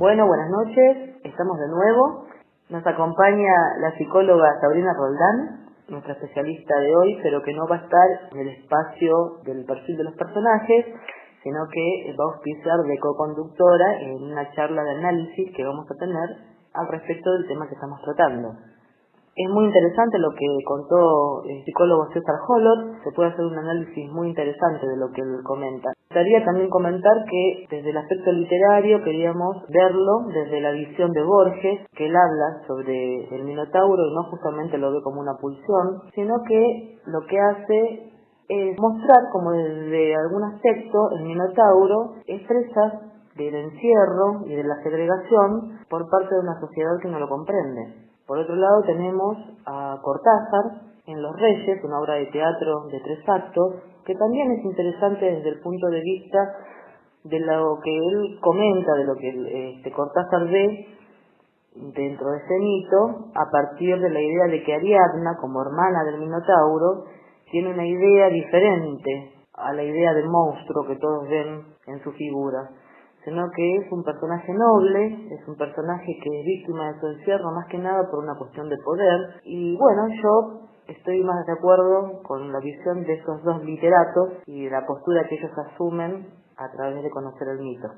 Bueno, buenas noches, estamos de nuevo. Nos acompaña la psicóloga Sabrina Roldán, nuestra especialista de hoy, pero que no va a estar en el espacio del perfil de los personajes, sino que va a auspiciar de co-conductora en una charla de análisis que vamos a tener al respecto del tema que estamos tratando. Es muy interesante lo que contó el psicólogo César Holot, se puede hacer un análisis muy interesante de lo que él comenta. Me gustaría también comentar que desde el aspecto literario queríamos verlo desde la visión de Borges, que él habla sobre el Minotauro y no justamente lo ve como una pulsión, sino que lo que hace es mostrar como desde algún aspecto el Minotauro es presa del encierro y de la segregación por parte de una sociedad que no lo comprende. Por otro lado tenemos a Cortázar en Los Reyes, una obra de teatro de 3 actos, que también es interesante desde el punto de vista de lo que él comenta, de lo que Cortázar ve dentro de ese mito, a partir de la idea de que Ariadna, como hermana del Minotauro, tiene una idea diferente a la idea del monstruo que todos ven en su figura, sino que es un personaje noble, es un personaje que es víctima de su encierro más que nada por una cuestión de poder. Y bueno, yo estoy más de acuerdo con la visión de estos dos literatos y la postura que ellos asumen a través de conocer el mito.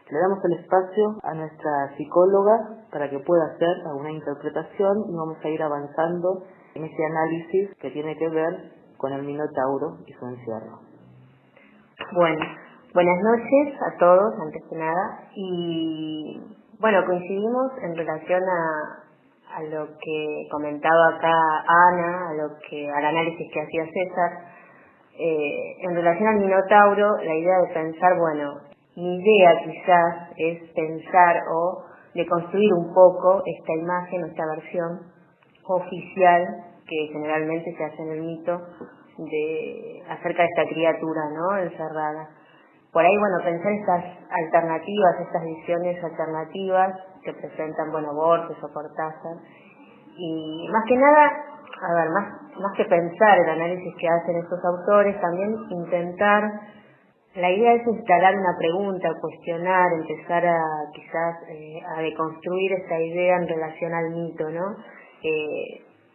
Le damos el espacio a nuestra psicóloga para que pueda hacer alguna interpretación y vamos a ir avanzando en ese análisis que tiene que ver con el Minotauro y su encierro. Bueno, buenas noches a todos, antes que nada. Y bueno, coincidimos en relación a lo que comentaba acá Ana, al análisis que hacía César. En relación al Minotauro, la idea de pensar, bueno, mi idea quizás es pensar o de construir un poco esta imagen, esta versión oficial que generalmente se hace en el mito acerca de esta criatura, ¿no?, encerrada. Por ahí, bueno, pensar estas alternativas, estas visiones alternativas que presentan, bueno, Borges o Cortázar. Y más que nada, a ver, más que pensar el análisis que hacen estos autores, también intentar, la idea es instalar una pregunta, cuestionar, empezar a deconstruir esta idea en relación al mito, ¿no?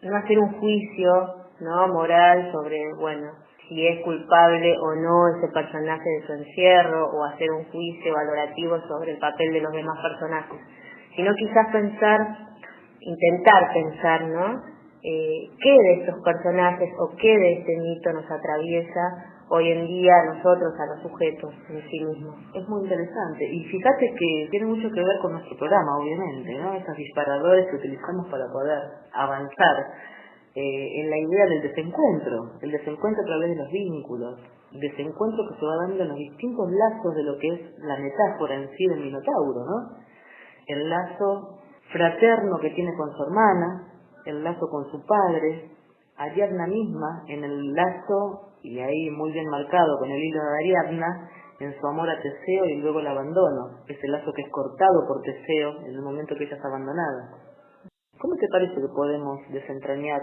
No hacer un juicio, ¿no?, moral sobre, bueno, si es culpable o no ese personaje de su encierro, o hacer un juicio valorativo sobre el papel de los demás personajes, sino quizás intentar pensar, ¿no?, qué de estos personajes o qué de este mito nos atraviesa hoy en día a nosotros, a los sujetos en sí mismos. Es muy interesante, y fíjate que tiene mucho que ver con nuestro programa, obviamente, ¿no? Esos disparadores que utilizamos para poder avanzar en la idea del desencuentro, el desencuentro a través de los vínculos, desencuentro que se va dando en los distintos lazos de lo que es la metáfora en sí del Minotauro, ¿no? El lazo fraterno que tiene con su hermana, el lazo con su padre, Ariadna misma en el lazo, y ahí muy bien marcado con el hilo de Ariadna, en su amor a Teseo y luego el abandono, ese lazo que es cortado por Teseo en el momento que ella es abandonada. ¿Cómo te parece que podemos desentrañar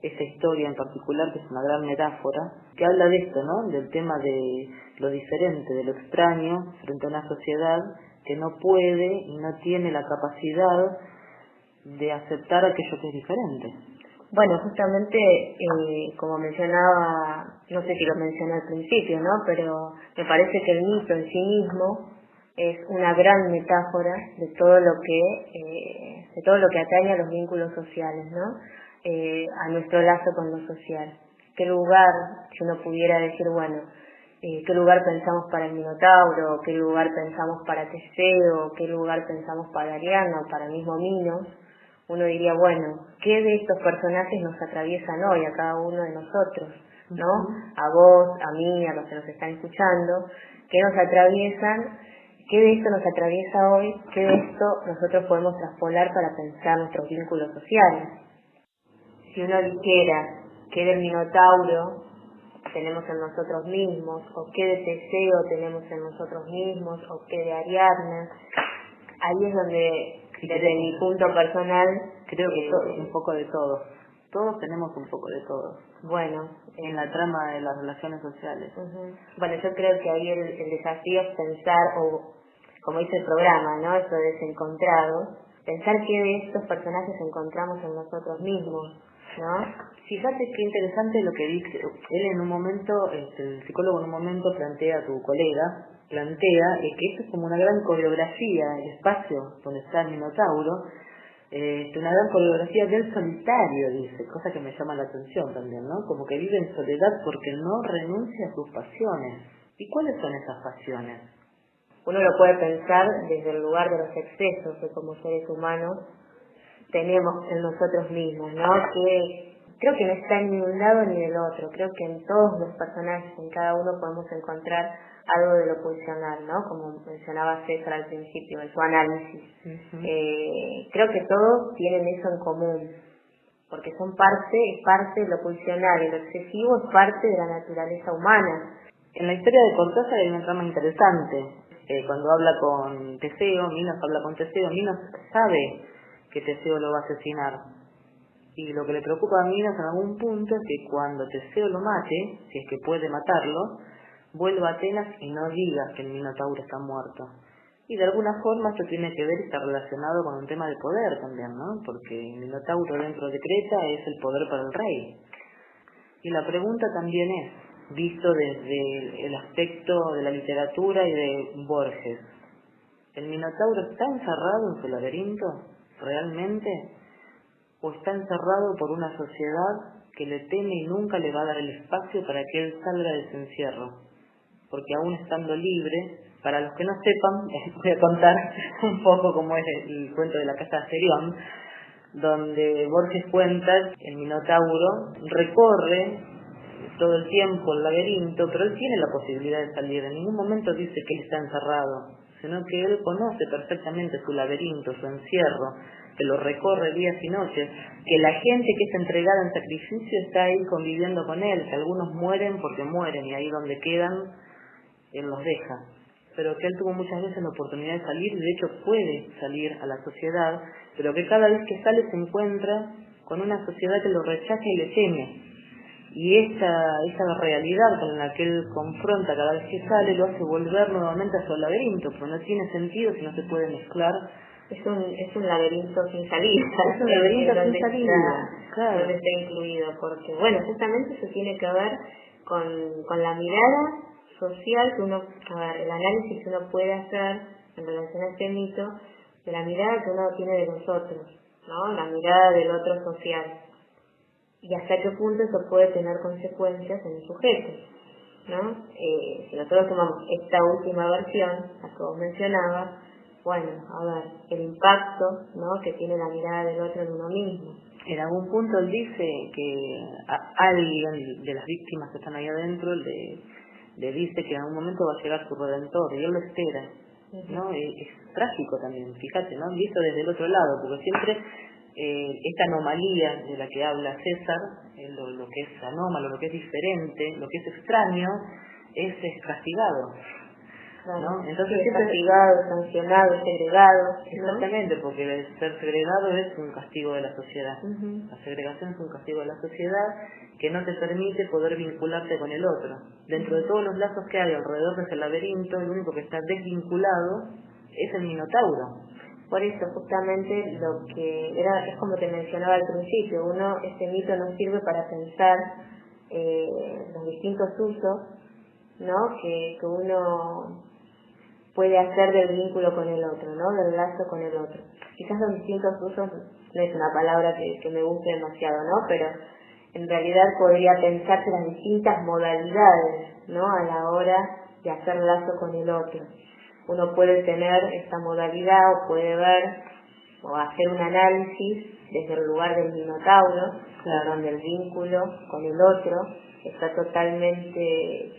esa historia en particular, que es una gran metáfora, que habla de esto, ¿no?, del tema de lo diferente, de lo extraño, frente a una sociedad que no puede y no tiene la capacidad de aceptar aquello que es diferente? Bueno, justamente, como mencionaba, no sé si lo mencioné al principio, ¿no?, pero me parece que el mito en sí mismo es una gran metáfora de todo lo que atañe a los vínculos sociales, ¿no?, a nuestro lazo con lo social. ¿Qué lugar, si uno pudiera decir, bueno, qué lugar pensamos para el Minotauro, qué lugar pensamos para Teseo, qué lugar pensamos para Ariadna o para el mismo Minos? Uno diría, bueno, ¿qué de estos personajes nos atraviesan hoy a cada uno de nosotros, ¿no? A vos, a mí, a los que nos están escuchando, ¿qué nos atraviesan? ¿Qué de esto nos atraviesa hoy? ¿Qué de esto nosotros podemos traspolar para pensar nuestros vínculos sociales? Si uno dijera qué del Minotauro tenemos en nosotros mismos, o qué de Teseo tenemos en nosotros mismos, o qué de Ariadna, ahí es donde, desde mi punto personal, creo que un poco de todo. Todos tenemos un poco de todo. Bueno, en la trama de las relaciones sociales. Bueno, yo creo que ahí el desafío es pensar o como dice el programa, ¿no? Eso de desencontrado, pensar qué de estos personajes encontramos en nosotros mismos, ¿no? Fíjate qué interesante lo que dice. Él en un momento, el psicólogo en un momento plantea a tu colega, que esto es como una gran coreografía, el espacio donde está el Minotauro, una gran coreografía del solitario, dice, cosa que me llama la atención también, ¿no? Como que vive en soledad porque no renuncia a sus pasiones. ¿Y cuáles son esas pasiones? Uno lo puede pensar desde el lugar de los excesos que como seres humanos tenemos en nosotros mismos, ¿no? Que creo que no está ni de un lado ni del otro. Creo que en todos los personajes, en cada uno podemos encontrar algo de lo pulsional, ¿no? Como mencionaba César al principio en su análisis. Creo que todos tienen eso en común, porque es parte de lo pulsional, y lo excesivo es parte de la naturaleza humana. En la historia de Cortázar hay una trama interesante. Cuando habla con Teseo, Minos habla con Teseo, Minos sabe que Teseo lo va a asesinar. Y lo que le preocupa a Minos en algún punto es que cuando Teseo lo mate, si es que puede matarlo, vuelva a Atenas y no diga que el Minotauro está muerto. Y de alguna forma esto tiene que ver y está relacionado con un tema de poder también, ¿no? Porque el Minotauro dentro de Creta es el poder para el rey. Y la pregunta también es, visto desde el aspecto de la literatura y de Borges, ¿el Minotauro está encerrado en su laberinto realmente? ¿O está encerrado por una sociedad que le teme y nunca le va a dar el espacio para que él salga de ese encierro? Porque aún estando libre, para los que no sepan, voy a contar un poco cómo es el cuento de la casa de Asterión, donde Borges cuenta el Minotauro recorre todo el tiempo el laberinto, pero él tiene la posibilidad de salir. En ningún momento dice que él está encerrado, sino que él conoce perfectamente su laberinto, su encierro, que lo recorre días y noches, que la gente que está entregada en sacrificio está ahí conviviendo con él, que algunos mueren porque mueren y ahí donde quedan, él los deja. Pero que él tuvo muchas veces la oportunidad de salir, y de hecho puede salir a la sociedad, pero que cada vez que sale se encuentra con una sociedad que lo rechaza y le teme. Y esa realidad con la que él confronta cada vez que sale lo hace volver nuevamente a su laberinto, porque no tiene sentido si no se puede mezclar. Es un laberinto sin salida. Es un laberinto sin salida, claro. Donde está incluido, porque bueno, justamente eso tiene que ver con la mirada social que uno, el análisis que uno puede hacer en relación a este mito, de la mirada que uno tiene de los otros, ¿no? La mirada del otro social. Y hasta qué punto eso puede tener consecuencias en el sujeto, ¿no? Si nosotros tomamos esta última versión, la que vos mencionabas, bueno, a ver, el impacto, ¿no?, que tiene la mirada del otro en uno mismo. En algún punto él dice que a alguien de las víctimas que están ahí adentro le dice que en algún momento va a llegar su redentor, y él lo espera, ¿no? Es trágico también, fíjate, ¿no? Visto desde el otro lado, porque siempre esta anomalía de la que habla César, lo que es anómalo, lo que es diferente, lo que es extraño, es castigado, ¿no? Entonces es castigado, sancionado, segregado. Exactamente, ¿no? Porque el ser segregado es un castigo de la sociedad. La segregación es un castigo de la sociedad que no te permite poder vincularte con el otro. Dentro de todos los lazos que hay alrededor de ese laberinto, el único que está desvinculado es el Minotauro. Por eso, justamente, lo que era, es como te mencionaba al principio, este mito nos sirve para pensar los distintos usos, ¿no?, que uno puede hacer del vínculo con el otro, ¿no?, del lazo con el otro. Quizás los distintos usos no es una palabra que me guste demasiado, ¿no?, pero en realidad podría pensarse las distintas modalidades, ¿no?, a la hora de hacer lazo con el otro. Uno puede tener esta modalidad o puede ver o hacer un análisis desde el lugar del Minotauro, claro, donde el vínculo con el otro está totalmente,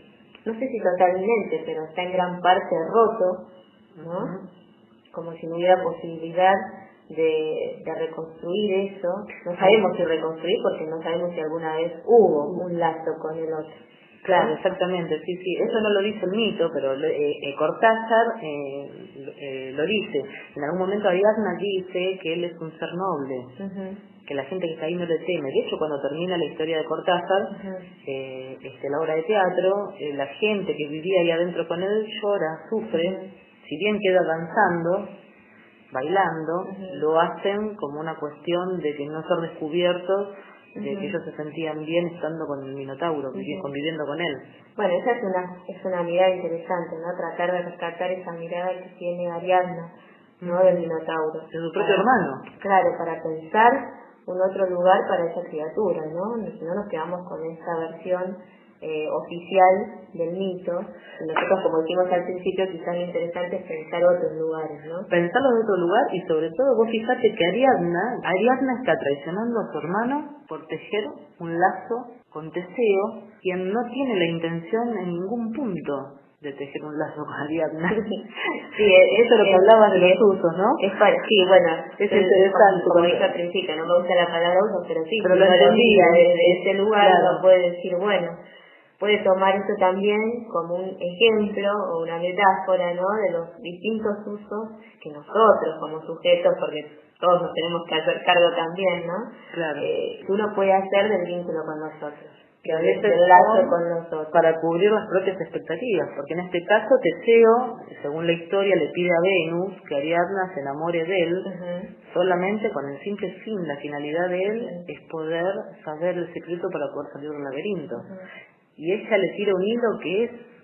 no sé si totalmente, pero está en gran parte roto, ¿no? Como si no hubiera posibilidad de reconstruir eso. No sabemos si reconstruir porque no sabemos si alguna vez hubo un lazo con el otro. Claro, exactamente, sí, eso no lo dice el mito, pero Cortázar lo dice. En algún momento Ariadna dice que él es un ser noble, que la gente que está ahí no le teme. De hecho, cuando termina la historia de Cortázar, la obra de teatro, la gente que vivía ahí adentro con él llora, sufre, si bien queda danzando, bailando, lo hacen como una cuestión de que no ser descubiertos, de que ellos se sentían bien estando con el Minotauro, conviviendo con él. Bueno, esa es una mirada interesante, ¿no? Tratar de rescatar esa mirada que tiene Ariadna, ¿no? Del Minotauro. De su propio hermano. Claro, para pensar un otro lugar para esa criatura, ¿no? Si no nos quedamos con esta versión oficial del mito. Y nosotros, como dijimos al principio, quizás lo interesante es pensar otros lugares, ¿no? Pensarlo en otro lugar, y sobre todo vos fijate que Ariadna está traicionando a su hermano por tejer un lazo con Teseo, quien no tiene la intención en ningún punto de tejer un lazo con Ariadna. Sí, eso es lo que hablabas de los usos, ¿no? Sí, bueno, es interesante. Como dije al principio, no me gusta la palabra uso, pero sí, pero lo entendía desde ese lugar, claro. uno puede decir, bueno, puede tomar eso también como un ejemplo o una metáfora, ¿no? De los distintos usos que nosotros como sujetos, porque todos nos tenemos que hacer cargo también, ¿no? Claro. Que uno puede hacer del vínculo con nosotros. Que a veces del lazo con nosotros. Para cubrir las propias expectativas, porque en este caso Teseo, según la historia, le pide a Venus que Ariadna se enamore de él, solamente con el simple fin, la finalidad de él es poder saber el secreto para poder salir del laberinto. Y ella le tira un hilo que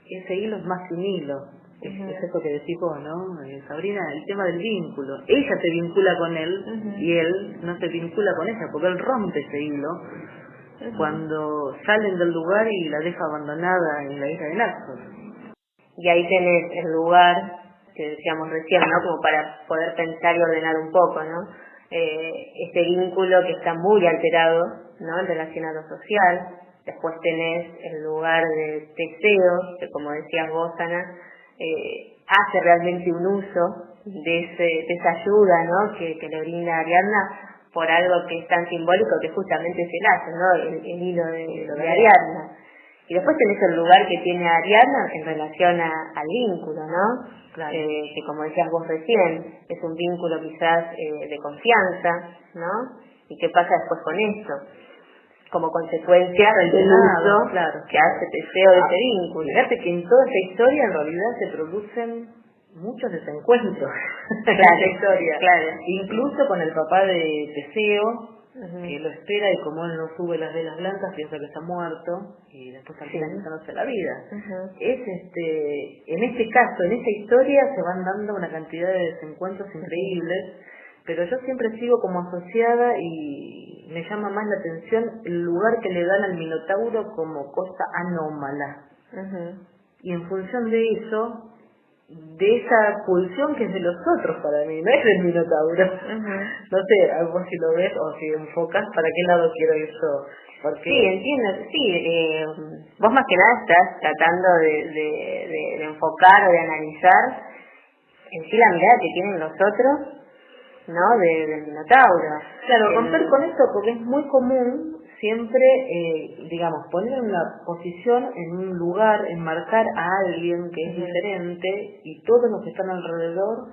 ese hilo es más que un hilo. Es eso que decís vos, ¿no? Sabrina, el tema del vínculo. Ella se vincula con él y él no se vincula con ella, porque él rompe ese hilo cuando salen del lugar y la deja abandonada en la isla de Naxos. Y ahí tenés el lugar que decíamos recién, ¿no? Como para poder pensar y ordenar un poco, ¿no? Este vínculo que está muy alterado, ¿no? En relación a lo social. Después tenés el lugar de Teseo, que como decías vos, Ana, hace realmente un uso de esa ayuda, ¿no? Que le brinda Ariadna por algo que es tan simbólico que justamente es el lazo, ¿no? El hilo de Ariadna. Y después tenés el lugar que tiene Ariadna en relación al vínculo, ¿no? Claro. Que como decías vos recién, es un vínculo quizás de confianza, ¿no? ¿Y qué pasa después con esto? Como consecuencia del uso que hace Teseo de ese vínculo. Fíjate que en toda esta historia en realidad se producen muchos desencuentros. Claro, la historia. Claro. Incluso con el papá de Teseo, que lo espera y como él no sube las velas blancas piensa que está muerto y después al final quitándose la vida. En este caso, en esta historia se van dando una cantidad de desencuentros increíbles, pero yo siempre sigo como asociada y me llama más la atención el lugar que le dan al Minotauro como cosa anómala. Y en función de eso, de esa pulsión que es de los otros para mí, no es del Minotauro. No sé, vos si lo ves o si enfocas, ¿para qué lado quiero ir yo? Porque... Sí, entiendo, sí. Vos más que nada estás tratando de enfocar o de analizar en sí la mirada que tienen los otros, ¿no? Del Minotauro. Claro, romper con esto porque es muy común siempre, digamos, poner una posición en un lugar, enmarcar a alguien que es diferente y todos los que están alrededor,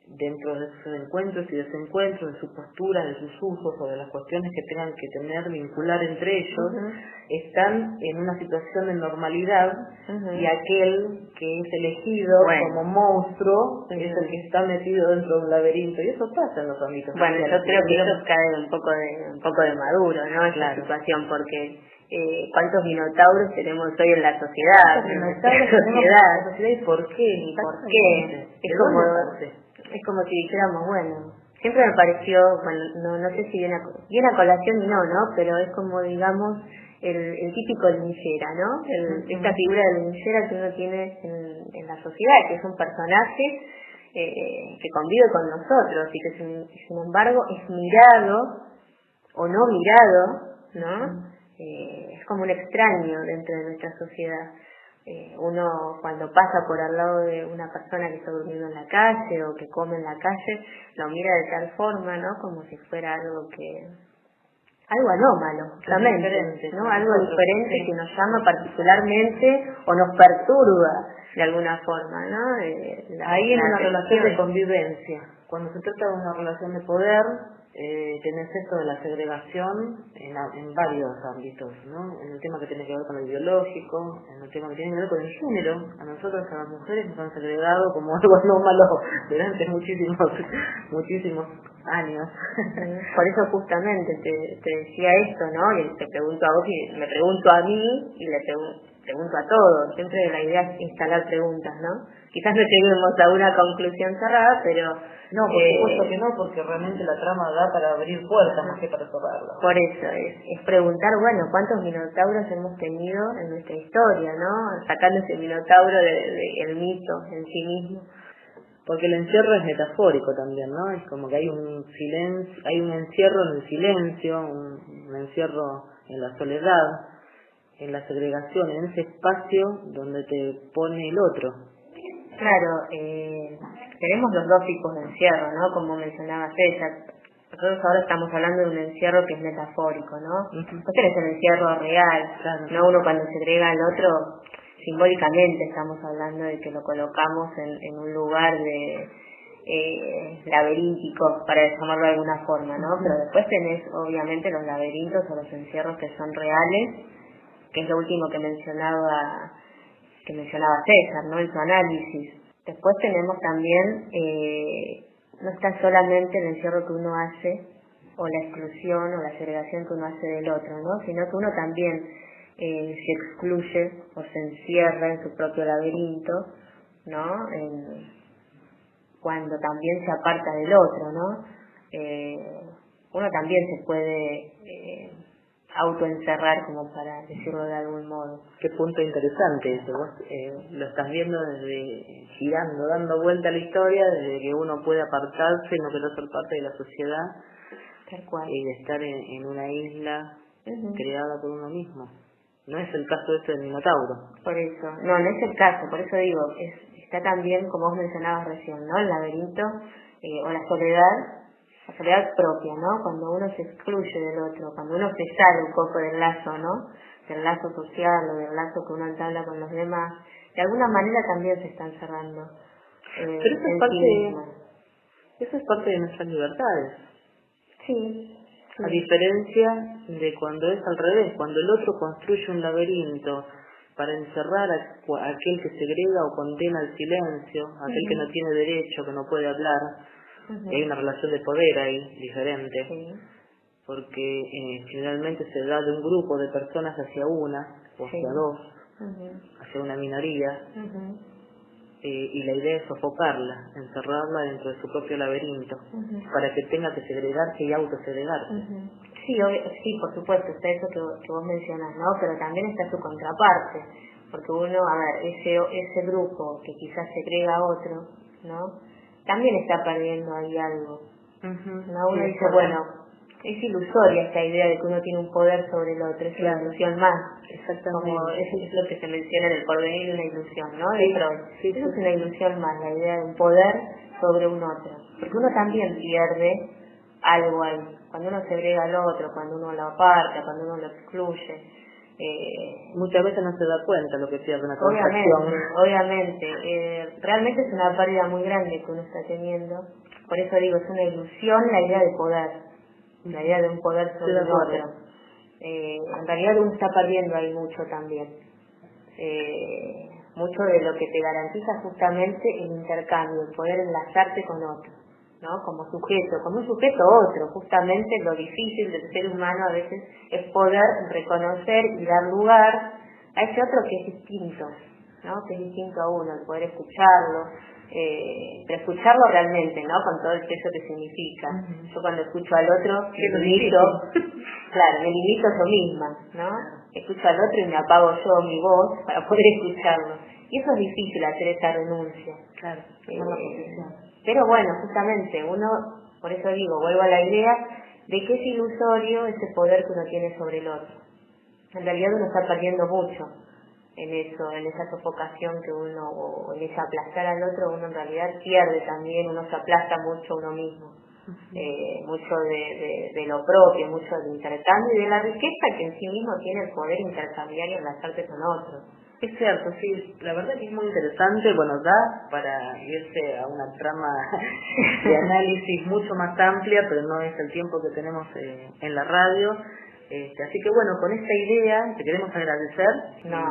dentro de sus encuentros y desencuentros, de su postura, de sus usos o de las cuestiones que tengan que tener, vincular entre ellos, están en una situación de normalidad y aquel que es elegido como monstruo es el que está metido dentro de un laberinto, y eso pasa en los ámbitos sociales. Yo creo que eso cae un poco de maduro, ¿no? Esa situación, porque ¿cuántos minotauros tenemos hoy en la sociedad? ¿Cuántos minotauros tenemos en la sociedad y por qué? ¿Y por qué? Es como si dijéramos, bueno, siempre me pareció, bueno, no sé si viene a colación y no, pero es como, digamos, el típico linchera, ¿no? Esta figura de linchera que uno tiene en la sociedad, que es un personaje que convive con nosotros y que sin embargo es mirado o no mirado, ¿no? Es como un extraño dentro de nuestra sociedad. Uno cuando pasa por al lado de una persona que está durmiendo en la calle o que come en la calle, lo mira de tal forma, ¿no? Como si fuera algo anómalo, justamente, ¿no? Algo diferente que nos llama particularmente o nos perturba de alguna forma, ¿no? Ahí en una relación de convivencia, cuando se trata de una relación de poder, tenés esto de la segregación en varios ámbitos, ¿no? En el tema que tiene que ver con el biológico, en el tema que tiene que ver con el género. A nosotros, a las mujeres, nos han segregado como algo anómalo durante muchísimos años. Por eso justamente te decía esto, ¿no? Y te pregunto a vos y me pregunto a mí y le pregunto a todos. Siempre la idea es instalar preguntas, ¿no? Quizás no lleguemos a una conclusión cerrada, pero... No, por supuesto que no, porque realmente la trama da para abrir puertas más que para cerrarlas. Por eso, es preguntar, bueno, ¿cuántos minotauros hemos tenido en nuestra historia, no? Sacando ese minotauro el mito en sí mismo. Porque el encierro es metafórico también, ¿no? Es como que hay un silencio, hay un encierro en el silencio, un encierro en la soledad, en la segregación, en ese espacio donde te pone el otro. Claro, tenemos los dos tipos de encierro, ¿no? Como mencionaba César. Nosotros ahora estamos hablando de un encierro que es metafórico, ¿no? No tenés el encierro real, Claro. ¿no? Uno cuando segrega al otro, simbólicamente estamos hablando de que lo colocamos en un lugar de laberíntico, para llamarlo de alguna forma, ¿no? Pero después tenés obviamente los laberintos o los encierros que son reales, que es lo último que mencionaba César, ¿no? En su análisis. Después tenemos también, no está solamente el encierro que uno hace, o la exclusión o la segregación que uno hace del otro, ¿no? Sino que uno también se excluye o se encierra en su propio laberinto, ¿no? Cuando también se aparta del otro, ¿no? Uno también se puede autoencerrar, como para decirlo de algún modo. Qué punto interesante eso. Vos lo estás viendo desde girando, dando vuelta a la historia, desde que uno puede apartarse y no querer ser parte de la sociedad. Tal cual. Y de estar en una isla creada por uno mismo. No es el caso este del Minotauro. Por eso, no es el caso, por eso digo, está también, como vos mencionabas recién, ¿no? El laberinto o la soledad propia, ¿no? Cuando uno se excluye del otro, cuando uno se sale un poco del lazo, ¿no? Del lazo social o del lazo que uno entabla con los demás, de alguna manera también se están cerrando. Pero eso es parte de nuestras libertades. Sí. A diferencia de cuando es al revés, cuando el otro construye un laberinto para encerrar a aquel que segrega o condena al silencio, a aquel que no tiene derecho, que no puede hablar, y hay una relación de poder ahí diferente, porque finalmente se da de un grupo de personas hacia una, o hacia dos, hacia una minoría, y la idea es sofocarla, encerrarla dentro de su propio laberinto, para que tenga que segregarse y autosegregarse. Sí, por supuesto, está eso que vos mencionás, ¿no? Pero también está su contraparte, porque uno, a ver, ese grupo que quizás segrega a otro, ¿no? También está perdiendo ahí algo, ¿no? Uno dice, bueno, es ilusoria esta idea de que uno tiene un poder sobre el otro, es una ilusión más. Exactamente. Como es lo que se menciona en el porvenir, una ilusión, ¿no? Eso es una ilusión más, la idea de un poder sobre un otro. Porque uno también pierde algo ahí. Cuando uno segrega al otro, cuando uno lo aparta, cuando uno lo excluye. Muchas veces no se da cuenta lo que pierde una transacción. Obviamente. Realmente es una pérdida muy grande que uno está teniendo. Por eso digo, es una ilusión la idea de poder. La idea de un poder sobre el otro. En realidad uno está perdiendo ahí mucho también. Mucho de lo que te garantiza justamente el intercambio, el poder enlazarte con otro, ¿no? Como un sujeto otro. Justamente lo difícil del ser humano a veces es poder reconocer y dar lugar a ese otro que es distinto, ¿no? Que es distinto a uno, el poder escucharlo, pero escucharlo realmente, ¿no? Con todo el peso que significa. Yo cuando escucho al otro, me limito yo misma, ¿no? Escucho al otro y me apago yo mi voz para poder escucharlo. Y eso es difícil, hacer esa renuncia. Claro, pero bueno, justamente uno, por eso digo, vuelvo a la idea de que es ilusorio ese poder que uno tiene sobre el otro. En realidad uno está perdiendo mucho en eso, en esa sofocación que uno, o en ese aplastar al otro, uno en realidad pierde también, uno se aplasta mucho a uno mismo. Mucho de lo propio, mucho del intercambio y de la riqueza que en sí mismo tiene el poder intercambiar y enlazarse con otros. Es cierto, sí, la verdad que es muy interesante, bueno, da para irse a una trama de análisis mucho más amplia, pero no es el tiempo que tenemos en la radio. Así que bueno, con esta idea te queremos agradecer. No,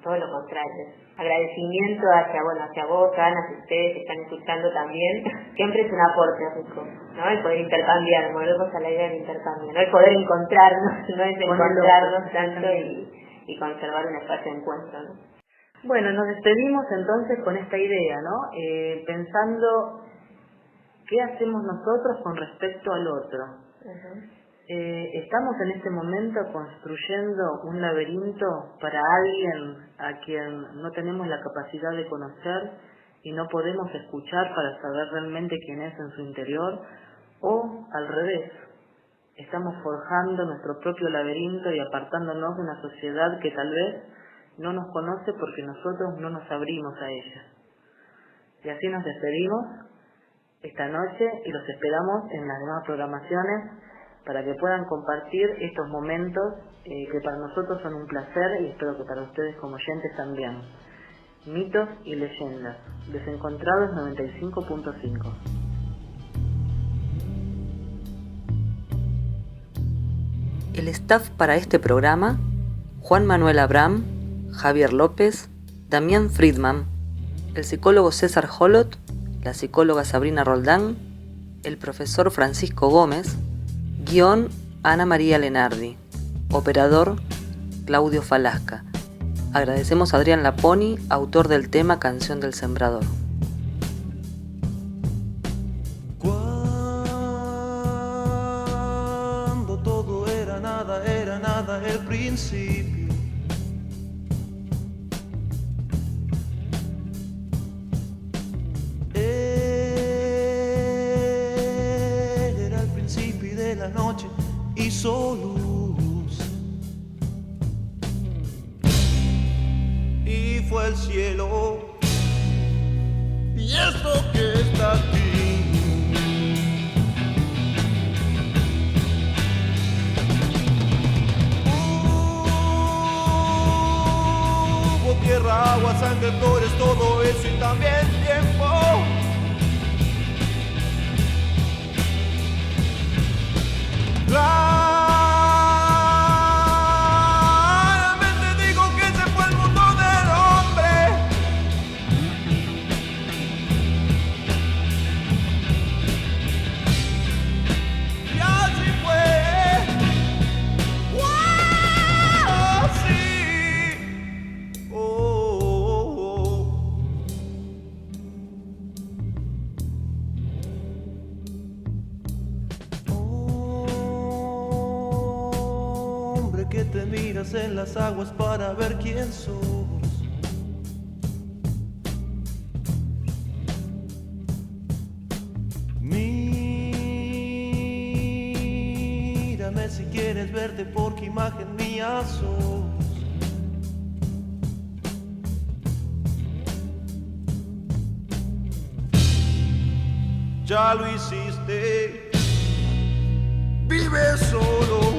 todo lo contrario. Agradecimiento hacia vos, Ana, hacia ustedes que están escuchando también. Siempre es un aporte rico, ¿no? El poder intercambiar, volvemos a la idea del intercambio, ¿no? El poder encontrarnos, no es encontrarnos tanto y conservar un espacio de encuentro, ¿no? Bueno, nos despedimos entonces con esta idea, ¿no? Pensando qué hacemos nosotros con respecto al otro. Uh-huh. Estamos en este momento construyendo un laberinto para alguien a quien no tenemos la capacidad de conocer y no podemos escuchar para saber realmente quién es en su interior, o al revés, estamos forjando nuestro propio laberinto y apartándonos de una sociedad que tal vez no nos conoce porque nosotros no nos abrimos a ella. Y así nos despedimos esta noche y los esperamos en las demás programaciones para que puedan compartir estos momentos que para nosotros son un placer y espero que para ustedes como oyentes también. Mitos y leyendas, Desencontrados 95.5. El staff para este programa: Juan Manuel Abram, Javier López, Damián Friedman, el psicólogo César Holot, la psicóloga Sabrina Roldán, el profesor Francisco Gómez, guión Ana María Lenardi, operador Claudio Falasca. Agradecemos a Adrián Laponi, autor del tema Canción del Sembrador. Cuando todo era nada el principio. Era el principio de la noche, hizo luz y fue el cielo y esto que está aquí. Hubo tierra, agua, sangre, flores, todo eso y también tiempo. Claramente digo que ese fue el mundo del hombre. Y así fue. ¡Wow! Sí. Oh, hombre que te miras en las aguas para ver quién sos. Mírame si quieres verte porque imagen mía sos. Ya lo hiciste, vive solo.